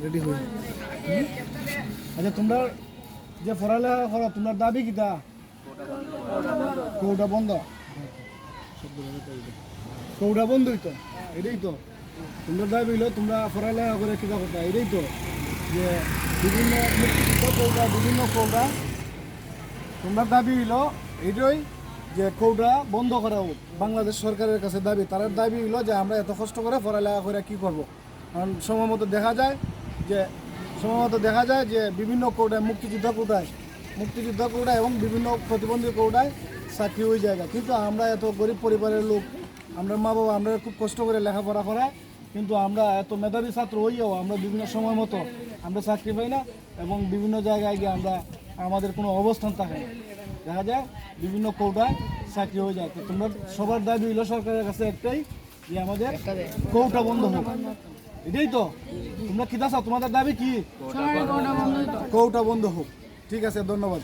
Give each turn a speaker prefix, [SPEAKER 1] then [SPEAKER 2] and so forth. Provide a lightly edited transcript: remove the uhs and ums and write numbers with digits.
[SPEAKER 1] Ready হই। আচ্ছা তোমরা যে পড়ালেখা করো তোমার দাবি কিতা? কৌটা বন্ধ, কৌটা বন্ধই তো, এটাই তো তোমরা দাবি হইলো। তোমরা পড়ালেখা করে কিতা কথা, এটাই তো যে বিভিন্ন বিভিন্ন কৌটা তোমরা দাবি হইলো এইটাই যে কৌটা বন্ধ করা হোক। বাংলাদেশ সরকারের কাছে দাবি, তার দাবি হইলো যে আমরা এত কষ্ট করে পড়ালেখা করে কি করব। কারণ সময় মতো দেখা যায় যে বিভিন্ন কৌটায় মুক্তিযোদ্ধা কৌটায় এবং বিভিন্ন প্রতিবন্ধী কৌটায় চাকরি হয়ে যায়। কিন্তু আমরা এত গরিব পরিবারের লোক, আমরা মা বাবা আমরা খুব কষ্ট করে লেখাপড়া করায়, কিন্তু আমরা এত মেধাবী ছাত্র হইয়াও আমরা বিভিন্ন সময় মতো আমরা চাকরি পাই না এবং বিভিন্ন জায়গায় গিয়ে আমাদের কোনো অবস্থান থাকে না। দেখা যায় বিভিন্ন কৌটায় চাকরি হয়ে যায়। তো তোমরা সবার দাবি হইলো সরকারের কাছে একটাই যে আমাদের কৌটা বন্ধ হোক। এটাই তো তোমরা কি চাও? তোমাদের দাবি কি? কৌটা বন্ধ হোক। ঠিক আছে, ধন্যবাদ।